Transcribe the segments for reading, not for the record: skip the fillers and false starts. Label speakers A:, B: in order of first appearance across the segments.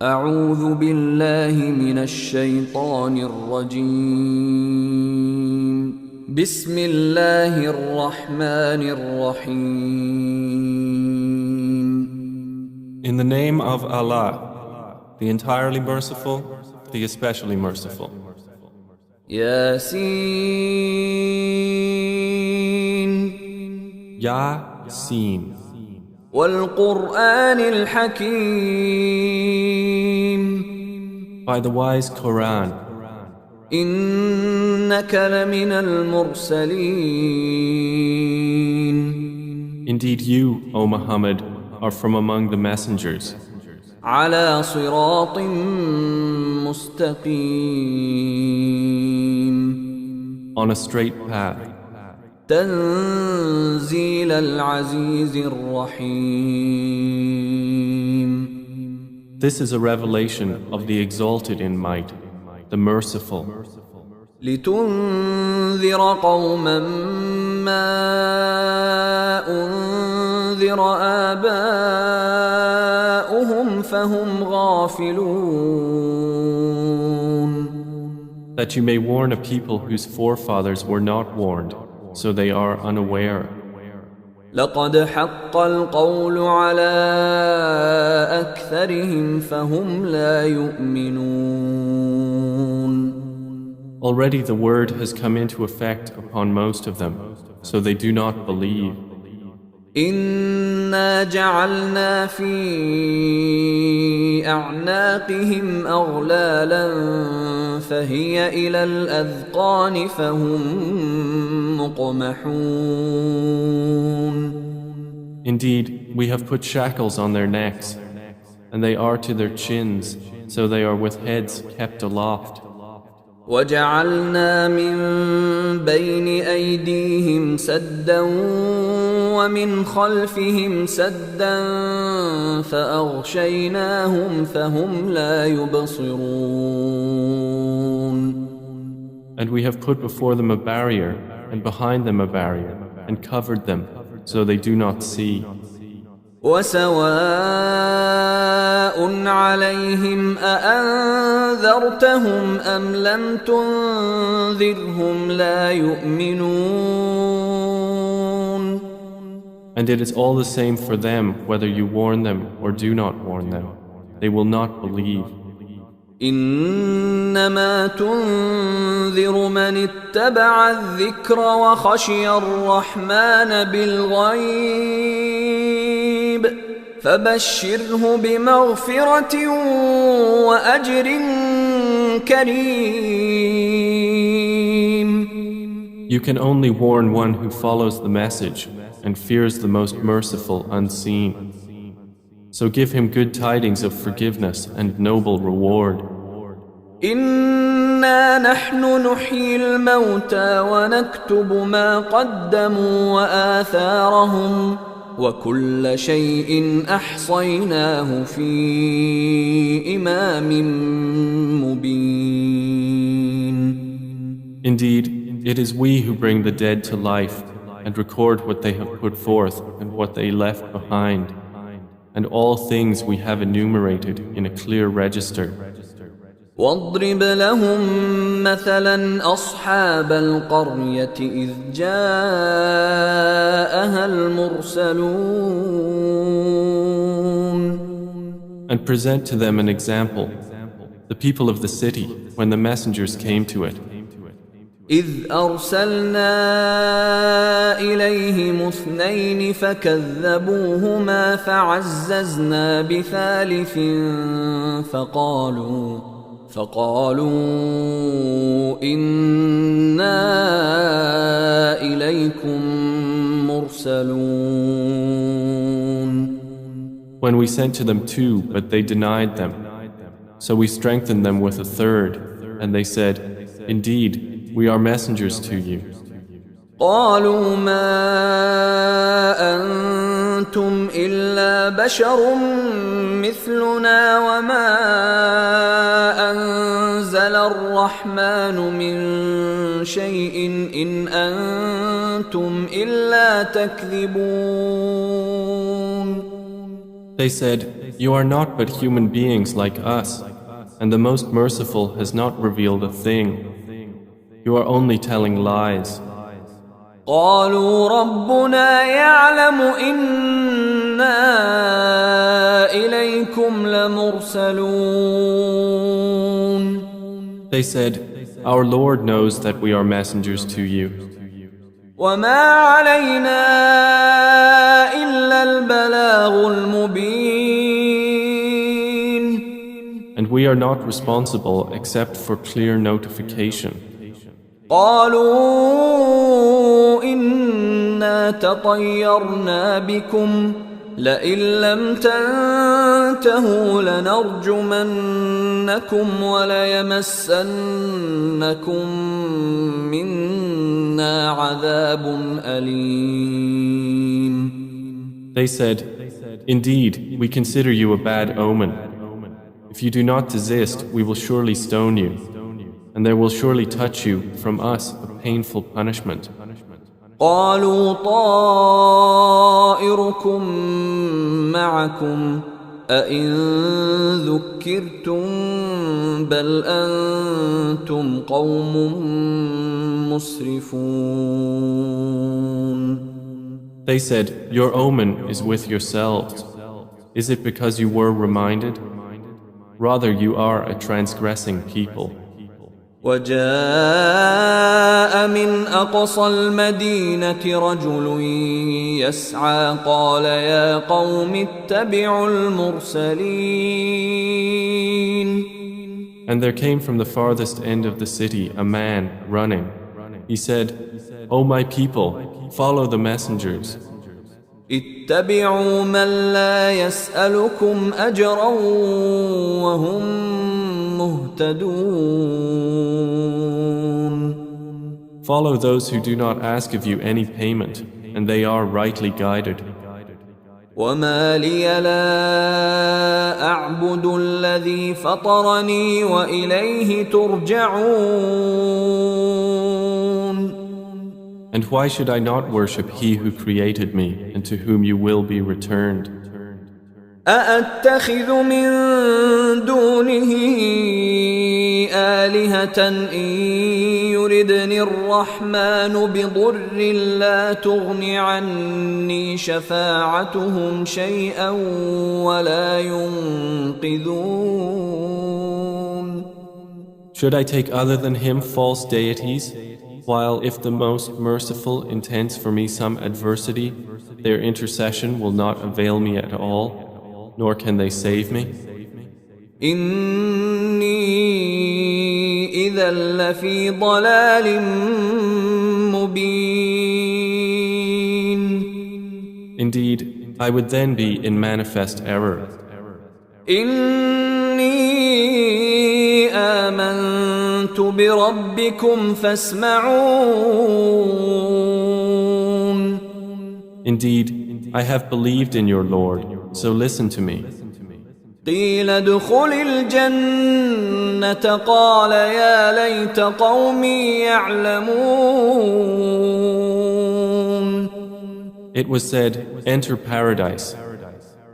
A: أعوذ بالله من الشيطان الرجيم بسم الله الرحمن الرحيم
B: In the name of Allah, the entirely merciful, the especially merciful.
A: ياسين
B: Yasin,
A: والقرآن الحكيم
B: by the wise Quran,
A: إنك لمن المرسلين
B: indeed you, O Muhammad, are from among the messengers,
A: على صراط مستقيم
B: on a straight path,
A: تنزيل العزيز الرحيم
B: This is a revelation of the exalted in might, the merciful,
A: لتنذر قوما ما أنذر آباؤهم فهم غافلون
B: that you may warn a people whose forefathers were not warned, so they are unaware.
A: لقد حق القول على أكثرهم فهم لا يؤمنون
B: Already the word has come into effect upon most of them, so they do not believe.
A: إنا جعلنا في أعناقهم أغلالا فهي إلى الأذقان فهم مقمحون
B: Indeed, we have put shackles on their necks, and they are to their chins, so they are with heads kept aloft.
A: وجعلنا من بين أيديهم سدا ومن خلفهم سدا فأغشيناهم فهم لا يبصرون
B: And we have put before them a barrier, and behind them a barrier, and covered them, so they do not see.
A: وسواء عليهم أأنذرتهم أم لم تنذرهم لا يؤمنون
B: And it is all the same for them whether you warn them or do not warn them. They will not believe.
A: إنما تنذر من اتبع الذكر وخشي الرحمن بالغيب فبشره بمغفرة وأجر كريم.
B: You can only warn one who follows the message and fears the most merciful unseen. So give him good tidings of forgiveness and noble reward.
A: إنا نحن نحيي الموتى ونكتب ما قدموا وآثارهم وكل شيء أحصيناه في إمام مبين.
B: Indeed, it is we who bring the dead to life and record what they have put forth and what they left behind. And all things we have enumerated in a clear register.
A: واضرب لهم مثلا أصحاب القرية إذ جاءها المرسلون
B: And present to them an example, the people of the city, when the messengers came to it.
A: إذ أرسلنا إليهم اثنين فكذبوهما فعززنا بثالث فقالوا إنا إليكم مرسلون.
B: When we sent to them two, but they denied them. So we strengthened them with a third, and they said, Indeed, we are messengers to you.
A: قالوا ما أنتم إلا بشر مثلنا وما أنزل الرحمن من شيء إن أنتم إلا تكذبون.
B: They said, "You are not but human beings like us, and the Most Merciful has not revealed a thing. You are only telling lies."
A: قالوا ربنا يعلم إنا إليكم لمرسلون.
B: They said, "Our Lord knows that we are messengers to you.
A: وما علينا إلا البلاغ المبين.
B: And we are not responsible except for clear notification."
A: قالوا إنا تطيرنا بكم لئن لم تنتهوا لنرجمنكم وليمسنكم منا عذاب أليم.
B: They said, "Indeed, we consider you a bad omen. If you do not desist, we will surely stone you, and there will surely touch you from us a painful punishment."
A: قالوا طائركم معكم أئن ذكرتم بل أنتم قوم مسرفون.
B: They said, "Your omen is with yourselves. Is it because you were reminded? Rather, you are a transgressing people."
A: وجاء من أقصى المدينة رجل يسعى قال يا قوم اتبعوا المرسلين.
B: And there came from the farthest end of the city a man running. He said, "O my people, follow the messengers.
A: اتبعوا من لا يسألكم أجرا وهم مهتدون.
B: Follow those who do not ask of you any payment, and they are rightly guided."
A: وما لي لا أعبد الذي فطرني وإليه ترجعون.
B: And why should I not worship He who created me and to whom you will be returned?
A: أأتخذ من دونه آلهة إن يردني الرحمن بضر لا تغن عني شفاعتهم شيئا ولا ينقذون.
B: Should I take other than Him false deities? While if the Most Merciful intends for me some adversity, their intercession will not avail me at all, nor can they save me.
A: إني إذا لفي ضلال مبين.
B: Indeed, I would then be in manifest error.
A: إني آمنت بربكم فاسمعون.
B: Indeed, I have believed in your Lord, so listen to me.
A: قيل ادخل الجنة قال يا ليت قومي يعلمون.
B: It was said, "Enter paradise."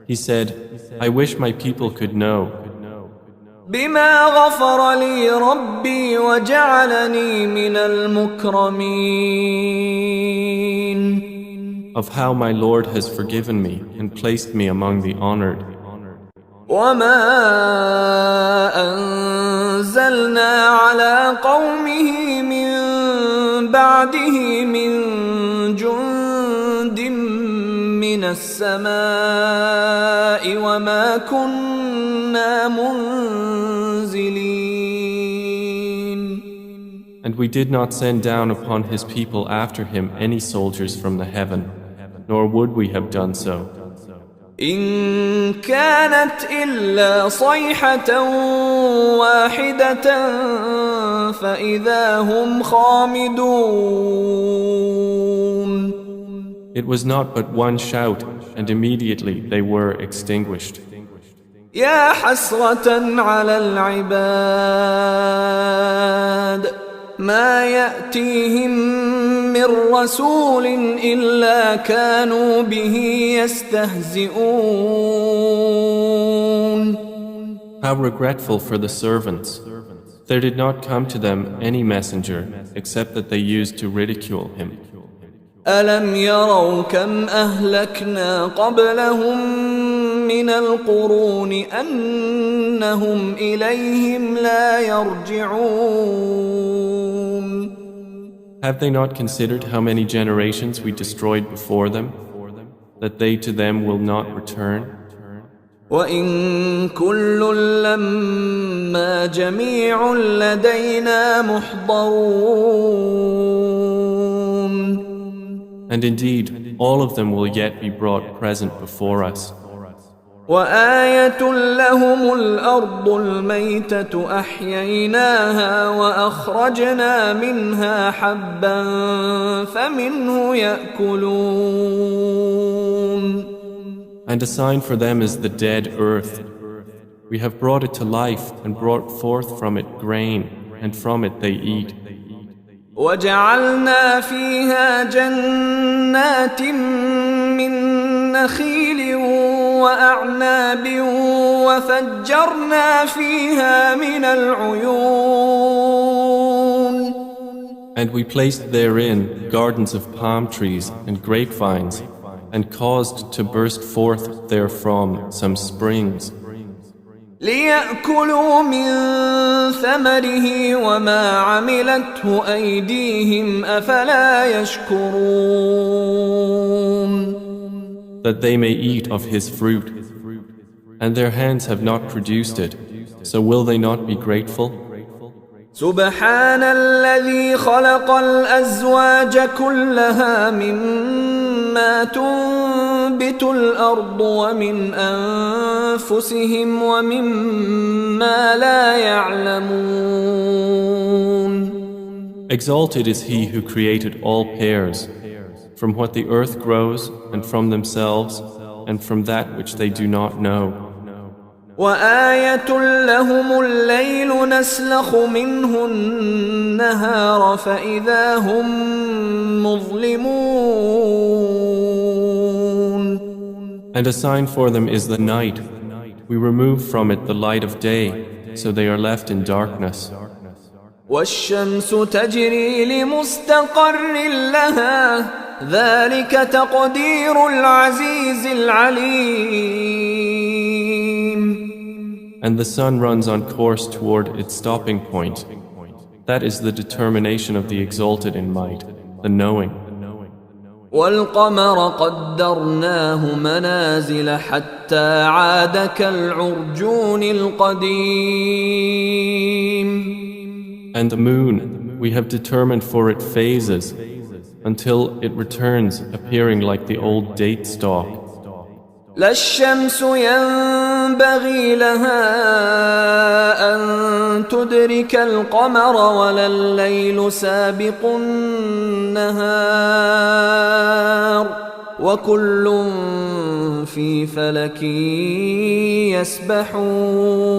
B: He said, "I wish my people could know."
A: بما غفر لي ربي وجعلني من المكرمين.
B: Of how my Lord has forgiven me and placed me among the honored.
A: وما أنزلنا على قومه من بعده من جند من السماء وما كنا منزلين.
B: And we did not send down upon his people after him any soldiers from the heaven, nor would we have done so.
A: إن كانت إلا صيحة واحدة فإذا هم خامدون.
B: It was not but one shout, and immediately they were extinguished.
A: يا حسرة على العباد ما يأتيهم من رسول إلا كانوا به يستهزئون.
B: How regretful for the servants! There did not come to them any messenger except that they used to ridicule him.
A: ألم يروا كم أهلكنا قبلهم من القرون أنهم إليهم لا يرجعون.
B: Have they not considered how many generations we destroyed before them, that they to them will not return?
A: وإن كل لما جميع لدينا محضرون.
B: And indeed, all of them will yet be brought present before us.
A: وآية لهم الأرض الميتة أحييناها وأخرجنا منها حبا فمنه يأكلون.
B: And a sign for them is the dead earth. We have brought it to life and brought forth from it grain, and from it they eat.
A: وجعلنا فيها جنات من نخيل وأعناب وفجرنا فيها من العيون.
B: And we placed therein gardens of palm trees and grapevines, and caused to burst forth therefrom some springs.
A: ليأكلوا من ثمره وما عملته أيديهم أفلا يشكرون.
B: That they may eat of his fruit, and their hands have not produced it, so will they not be grateful?
A: سبحان الذي خلق الأزواج كلها مما تنبت الأرض ومن أنفسهم ومما لا يعلمون.
B: Exalted is he who created all pairs, from what the earth grows and from themselves and from that which they do not know.
A: وآية لهم الليل نسلخ منه النهار فإذا هم مظلمون.
B: And a sign for them is the night. We remove from it the light of day, so they are left in darkness.
A: والشمس تجري لمستقر لها ذلك تقدير العزيز العليم.
B: And the sun runs on course toward its stopping point. That is the determination of the exalted in might, the knowing.
A: والقمر قدرناه منازل حتى عاد كالعرجون القديم.
B: And the moon, we have determined for it phases, until it returns appearing like the old date stalk.
A: لا الشمس ينبغي لها أن تدرك القمر ولا الليل سابق النهار وكل في فلك يسبحون.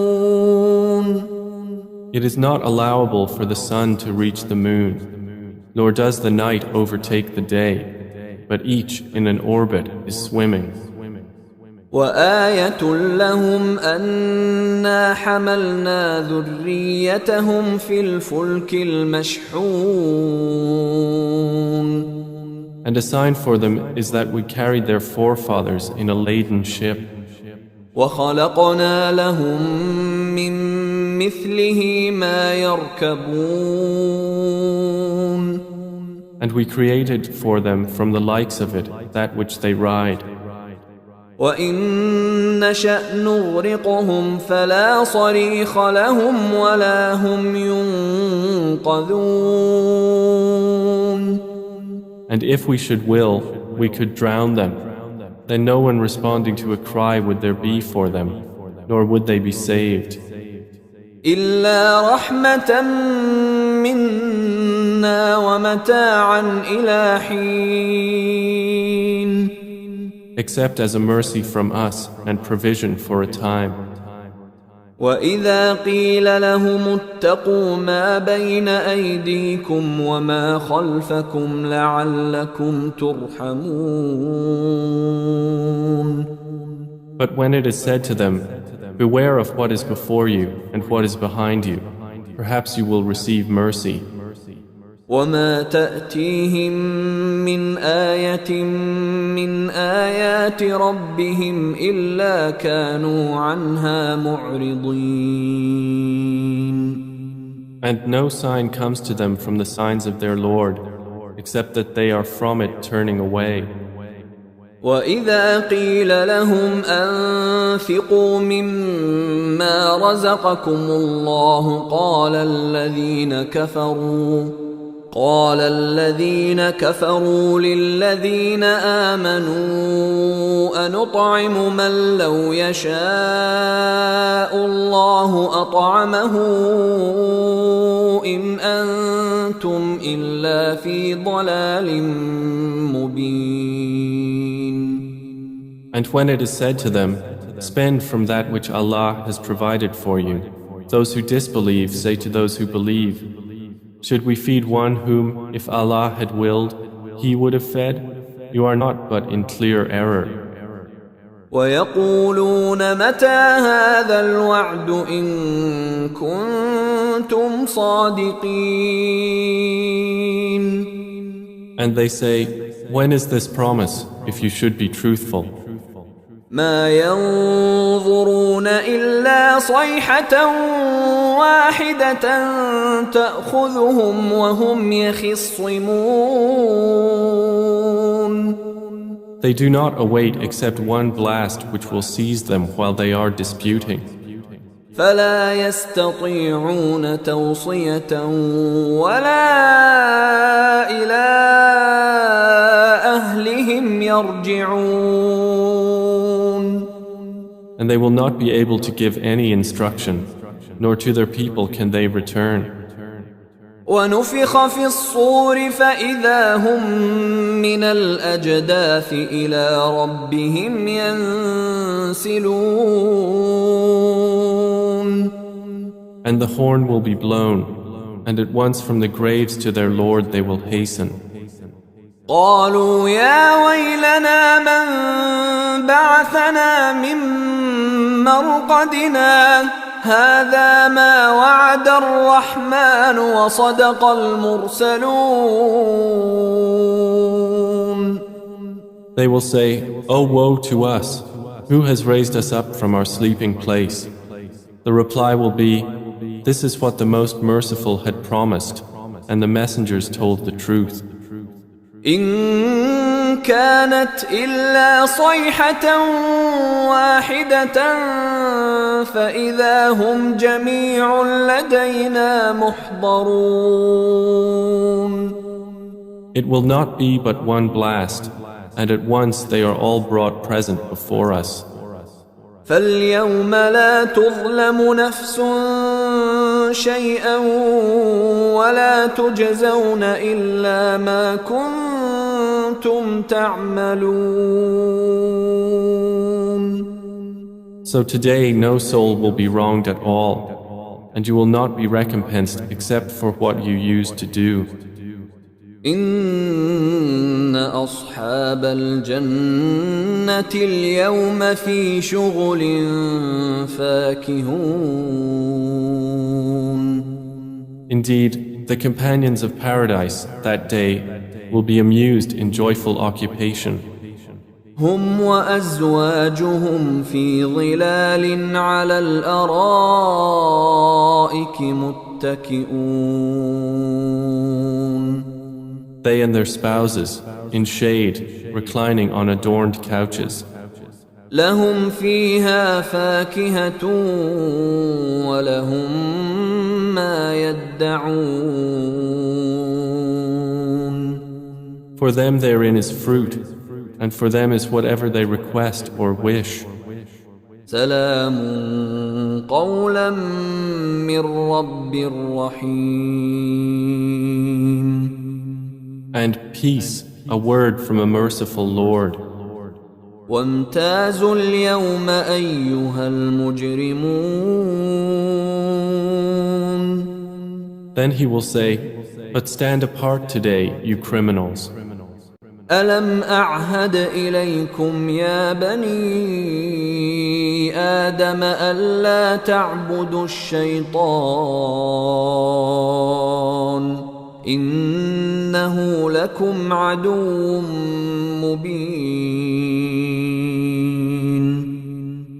B: It is not allowable for the sun to reach the moon, nor does the night overtake the day, but each in an orbit is swimming.
A: وآية لهم أنا حملنا ذريتهم في الفلك المشحون.
B: And a sign for them is that we carried their forefathers in a laden ship.
A: وخلقنا لهم من مثله ما يركبون.
B: And we created for them from the likes of it that which they ride.
A: وإن نشأ نغرقهم فلا صريخ لهم ولا هم ينقذون.
B: And if we should will, we could drown them. Then no one responding to a cry would there be for them, nor would they be saved.
A: إلا رحمة منا ومتاعا إلى حين.
B: Except as a mercy from us and provision for a time.
A: وإذا قيل لهم اتقوا ما بين أيديكم وما خلفكم لعلكم ترحمون.
B: But when it is said to them, beware of what is before you and what is behind you, perhaps you will receive mercy.
A: وما تأتيهم من آية من آيات ربهم إلا كانوا عنها معرضين.
B: And no sign comes to them from the signs of their Lord, except that they are from it turning away.
A: وإذا قيل لهم أنفقوا مما رزقكم الله قال الذين كفروا للذين آمنوا أنطعم من لو يشاء الله أطعمه إن أنتم إلا في ضلال مبين.
B: And when it is said to them, spend from that which Allah has provided for you, those who disbelieve say to those who believe, should we feed one whom, if Allah had willed, He would have fed? You are not but in clear error.
A: وَيَقُولُونَ مَتَى هَذَا الْوَعْدُ إِن كُنتُمْ صَادِقِينَ.
B: And they say, when is this promise, if you should be truthful?
A: ما ينظرون إلا صيحة واحدة تأخذهم وهم يخصمون.
B: They do not await except one blast which will seize them while they are disputing.
A: فلا يستطيعون توصية ولا إلى أهلهم يرجعون.
B: And they will not be able to give any instruction, nor to their people can they return.
A: ونفخ في الصور فإذا هم من الأجداث إلى ربهم ينسلون.
B: And the horn will be blown, and at once from the graves to their Lord they will hasten.
A: قالوا يا ويلنا من بعثنا من مرقدنا هذا ما وعد الرحمن وصدق المرسلون.
B: They will say, "Oh, woe to us! Who has raised us up from our sleeping place?" The reply will be, "This is what the Most Merciful had promised, and the messengers told the truth."
A: إن كانت إلا صيحة واحدة فإذا هم جميع لدينا محضرون.
B: It will not be but one blast, and at once they are all brought present before us.
A: فاليوم لا تظلم نفس شيئا ولا تجزون إلا ما كنتم تعملون.
B: So today no soul will be wronged at all, and you will not be recompensed except for what you used to do.
A: إن أصحاب الجنة اليوم في شغل فاكهون.
B: Indeed, the companions of paradise that day will be amused in joyful occupation.
A: هم وأزواجهم في ظلال على الأرائك متكئون.
B: They and their spouses, in shade, reclining on adorned couches.
A: لهم فيها فاكهة ولهم ما يدعون.
B: For them therein is fruit, and for them is whatever they request or wish.
A: سلام قولا من رب رحيم.
B: And peace, a word from a merciful Lord.
A: وامتازوا اليوم أيها المجرمون.
B: Then he will say, but stand apart today, you criminals.
A: ألم أعهد إليكم يا بني آدم ألا تعبدوا الشيطان إنه لكم عدو مبين.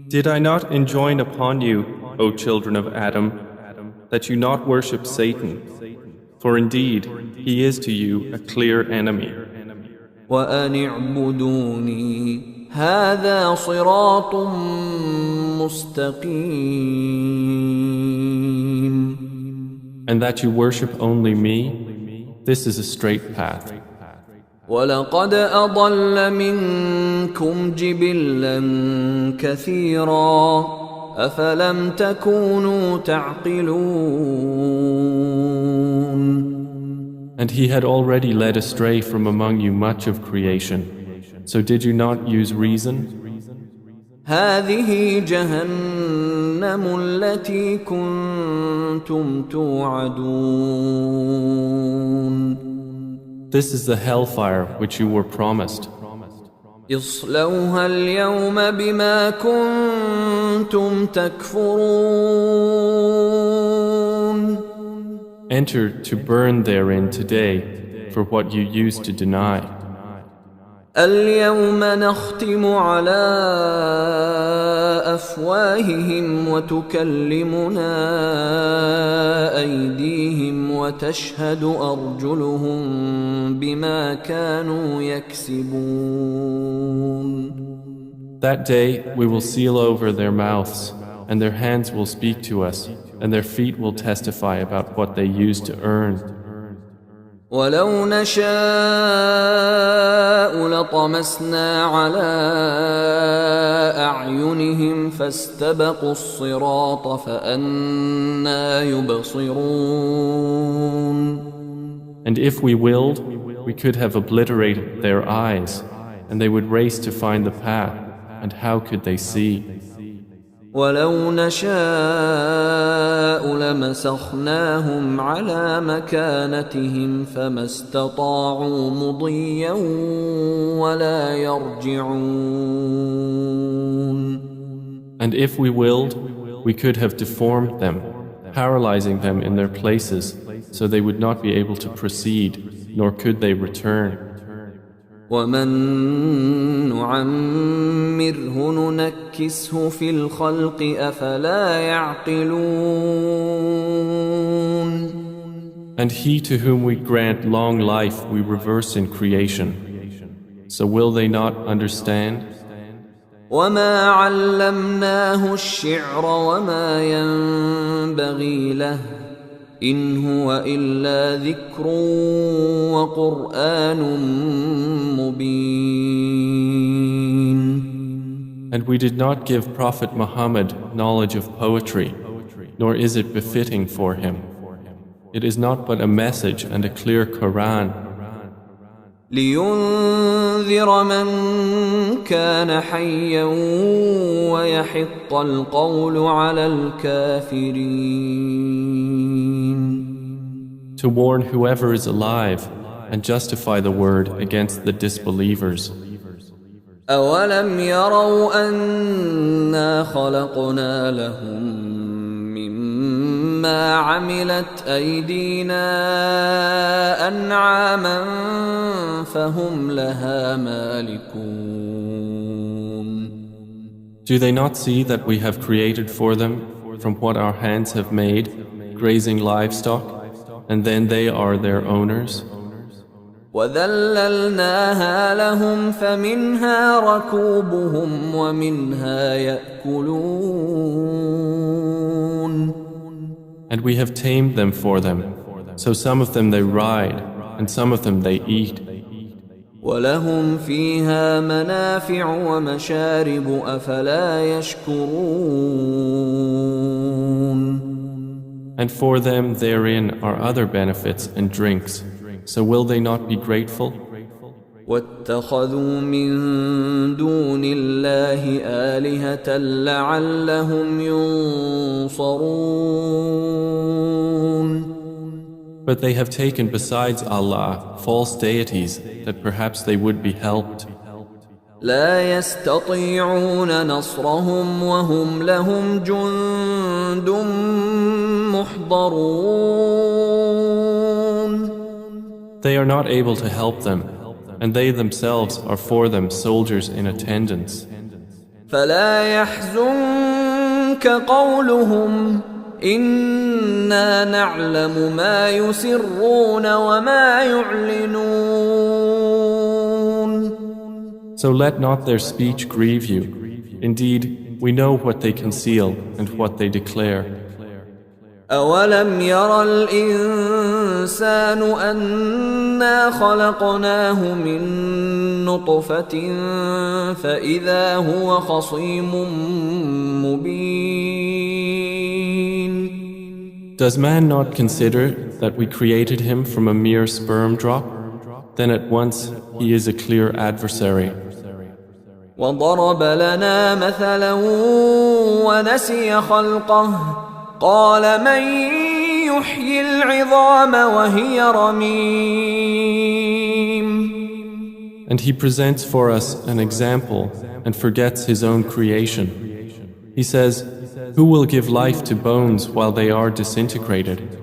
B: Did I not enjoin upon you, O children of Adam, that you not worship Satan? For indeed, he is to you a clear enemy.
A: وأن اعبدوني هذا صراط مستقيم.
B: And that you worship only me, this is a straight path.
A: ولقد أضل منكم جبلا كثيرا أفلم تكونوا تعقلون.
B: And he had already led astray from among you much of creation. So did you not use reason?
A: هذه جهنم التي كنتم توعدون.
B: This is the hellfire which you were promised.
A: اصلوها اليوم بما كنتم تكفرون.
B: Enter to burn therein today for what you used to deny.
A: اليوم نختم على أفواههم وتكلمنا أيديهم وتشهد أرجلهم بما كانوا يكسبون.
B: That day we will seal over their mouths, and their hands will speak to us, and their feet will testify about what they used to earn.
A: ولو نشاء لطمسنا على أعينهم فاستبقوا الصراط فأنى يبصرون.
B: And if we willed, we could have obliterated their eyes, and they would race to find the path, and how could they see?
A: ولو نشاء لمسخناهم على مكانتهم فما استطاعوا مضيا ولا يرجعون.
B: And if we willed, we could have deformed them, paralyzing them in their places, so they would not be able to proceed, nor could they return.
A: ومن نعمره ننكسه في الخلق أفلا يعقلون.
B: And he to whom we grant long life we reverse in creation. So will they not understand?
A: وما علمناه الشعر وما ينبغي له إن هو إلا ذكر وقرآن مبين.
B: And we did not give Prophet Muhammad knowledge of poetry, nor is it befitting for him. It is not but a message and a clear Quran.
A: لينذر من كان حيا ويحق القول على الكافرين.
B: To warn whoever is alive and justify the word against the disbelievers.
A: أولم يروا أنا خلقنا لهم مما عملت أيدينا أنعاما فهم لها مالكون.
B: Do they not see that we have created for them from what our hands have made grazing livestock, and then they are their owners?
A: وذللناها لهم فمنها ركوبهم ومنها يأكلون.
B: And we have tamed them for them, so some of them they ride, and some of them they eat.
A: ولهم فيها منافع ومشارب أفلا يشكرون.
B: And for them therein are other benefits and drinks, so will they not be grateful?
A: واتخذوا من دون الله آلهة لعلهم ينصرون.
B: But they have taken besides Allah false deities that perhaps they would be helped.
A: لا يستطيعون نصرهم وهم لهم جند محضرون.
B: They are not able to help them, and they themselves are for them soldiers in attendance.
A: فلا يحزنك قولهم إنا نعلم ما يسرون وما يعلنون.
B: So let not their speech grieve you. Indeed, we know what they conceal and what they declare.
A: أولم ير الإنسان أنا خلقناه من نطفة فإذا هو خصيم مبين.
B: Does man not consider that we created him from a mere sperm drop? Then at once he is a clear adversary.
A: وضرب لنا مثلا ونسي خلقه قال من يحيي العظام وهي رميم.
B: And he presents for us an example and forgets his own creation. He says, who will give life to bones while they are disintegrated?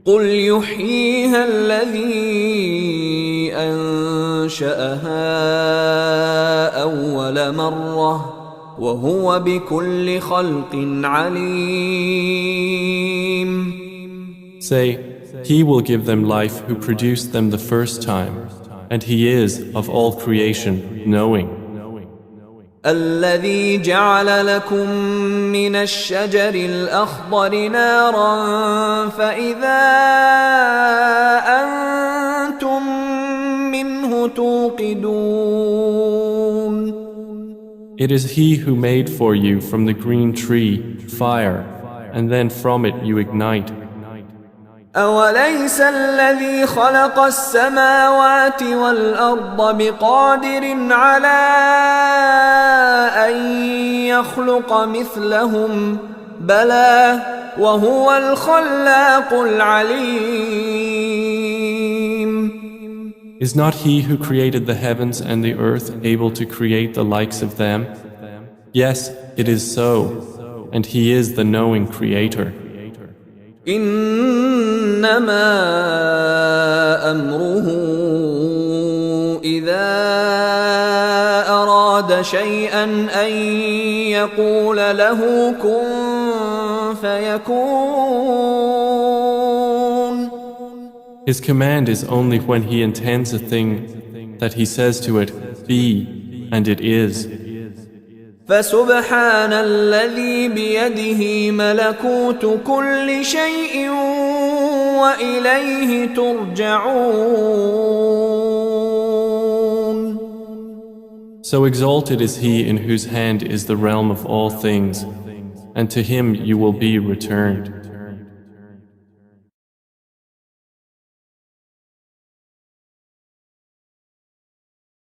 A: قل يحييها الذي أنشأها أول مرة وهو بكل خلق عليم.
B: Say, he will give them life who produced them the first time, and he is of all creation knowing.
A: الذي جعل لكم من الشجر الأخضر نارا فإذا أنتم منه توقدون.
B: It is he who made for you from the green tree fire, and then from it you ignite.
A: أوليس الذي خلق السماوات والأرض بقادر على أن يخلق مثلهم بلى وهو الخلاق العليم.
B: Is not he who created the heavens and the earth able to create the likes of them? Yes, it is so, and he is the knowing creator.
A: إنما أمره إذا أراد شيئا أن يقول له كن فيكون.
B: His command is only when he intends a thing that he says to it, be, and it is.
A: فسبحان الذي بيده ملكوت كل شيء وإليه ترجعون.
B: So exalted is he in whose hand is the realm of all things, and to him you will be returned.